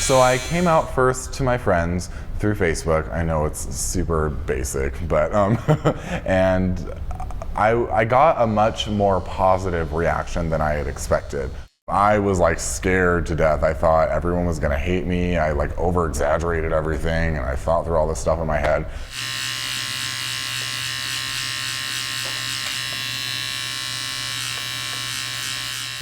So I came out first to my friends through Facebook. I know it's super basic, but and I got a much more positive reaction than I had expected. I was like scared to death. I thought everyone was gonna hate me. I like over exaggerated everything, and I thought through all this stuff in my head.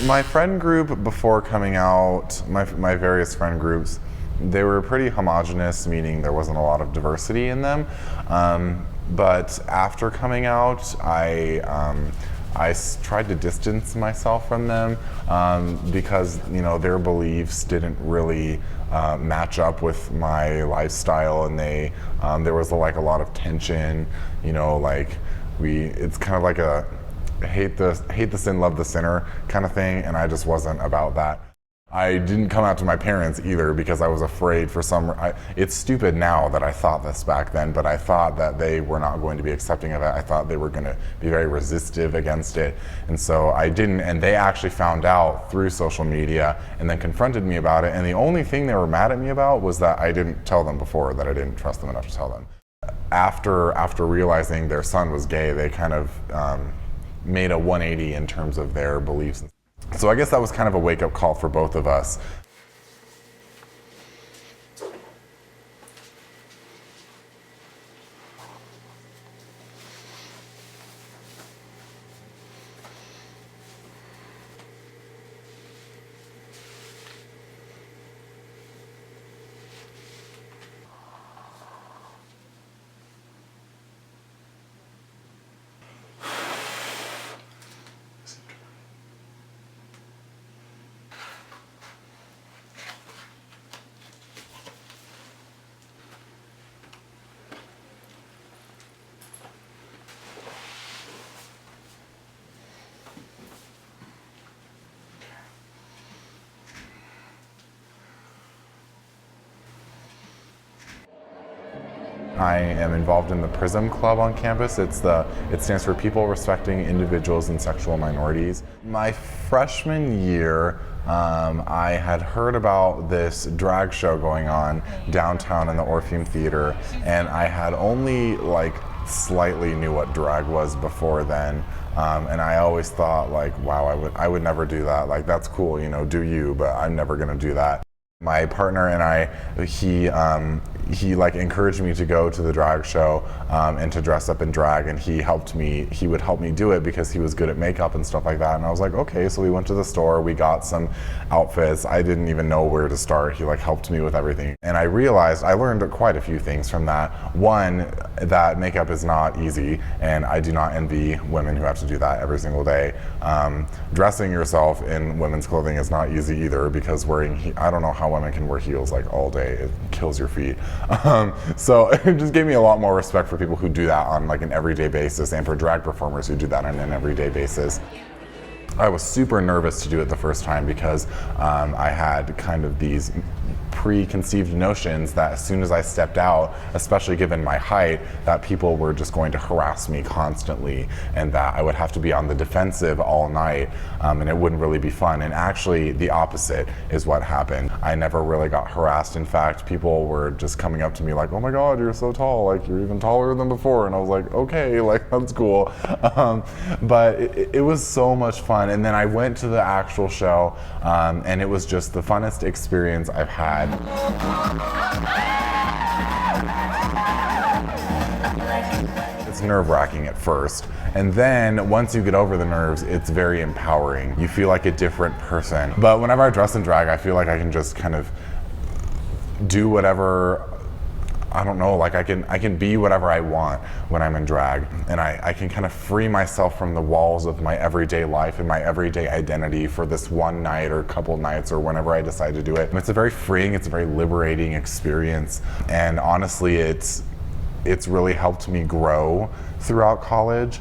My friend group before coming out, my various friend groups, they were pretty homogenous, meaning there wasn't a lot of diversity in them. But after coming out, I tried to distance myself from them because their beliefs didn't really match up with my lifestyle, and there was like a lot of tension. It's kind of like a hate the sin, love the sinner kind of thing, and I just wasn't about that. I didn't come out to my parents either because I was afraid for it's stupid now that I thought this back then, but I thought that they were not going to be accepting of it. I thought they were going to be very resistive against it. And so I didn't, and they actually found out through social media and then confronted me about it. And the only thing they were mad at me about was that I didn't tell them before, that I didn't trust them enough to tell them. After realizing their son was gay, they kind of made a 180 in terms of their beliefs. So I guess that was kind of a wake-up call for both of us. I am involved in the PRISM Club on campus. It stands for People Respecting Individuals and Sexual Minorities. My freshman year, I had heard about this drag show going on downtown in the Orpheum Theater, and I had only slightly knew what drag was before then. And I always thought wow, I would never do that. That's cool, do you, but I'm never gonna do that. My partner and I, he encouraged me to go to the drag show and to dress up in drag, and he would help me do it because he was good at makeup and stuff like that. And I was like, okay, so we went to the store, we got some outfits. I didn't even know where to start. He helped me with everything. And I realized, I learned quite a few things from that. One, that makeup is not easy, and I do not envy women who have to do that every single day. Dressing yourself in women's clothing is not easy either, because I don't know how women can wear heels all day. It kills your feet. So it just gave me a lot more respect for people who do that on an everyday basis, and for drag performers who do that on an everyday basis. I was super nervous to do it the first time because I had kind of these preconceived notions that as soon as I stepped out, especially given my height, that people were just going to harass me constantly, and that I would have to be on the defensive all night, and it wouldn't really be fun. And actually the opposite is what happened. I never really got harassed. In fact, people were just coming up to me oh my God, you're so tall, you're even taller than before. And I was like, okay, that's cool. But it was so much fun. And then I went to the actual show, and it was just the funnest experience I've had. It's nerve-wracking at first, and then once you get over the nerves, it's very empowering. You feel like a different person. But whenever I dress in drag, I feel like I can just kind of do whatever, I don't know, I can be whatever I want when I'm in drag, and I can kind of free myself from the walls of my everyday life and my everyday identity for this one night or couple nights or whenever I decide to do it. It's a very freeing, it's a very liberating experience, and honestly, it's really helped me grow throughout college.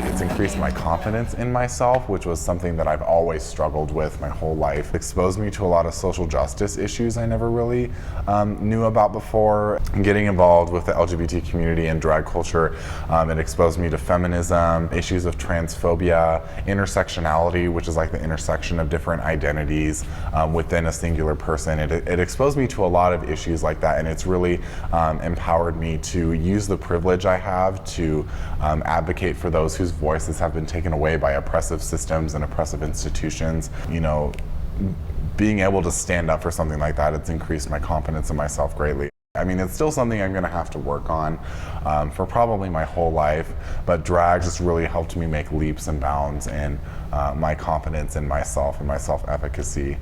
It's increased my confidence in myself, which was something that I've always struggled with my whole life. It exposed me to a lot of social justice issues I never really knew about before. Getting involved with the LGBT community and drag culture, it exposed me to feminism, issues of transphobia, intersectionality, which is like the intersection of different identities within a singular person. It exposed me to a lot of issues like that, and it's really empowered me to use the privilege I have to advocate for those whose voices have been taken away by oppressive systems and oppressive institutions. You know, being able to stand up for something like that, it's increased my confidence in myself greatly. I mean, it's still something I'm gonna have to work on for probably my whole life, but drag just really helped me make leaps and bounds in my confidence in myself and my self-efficacy.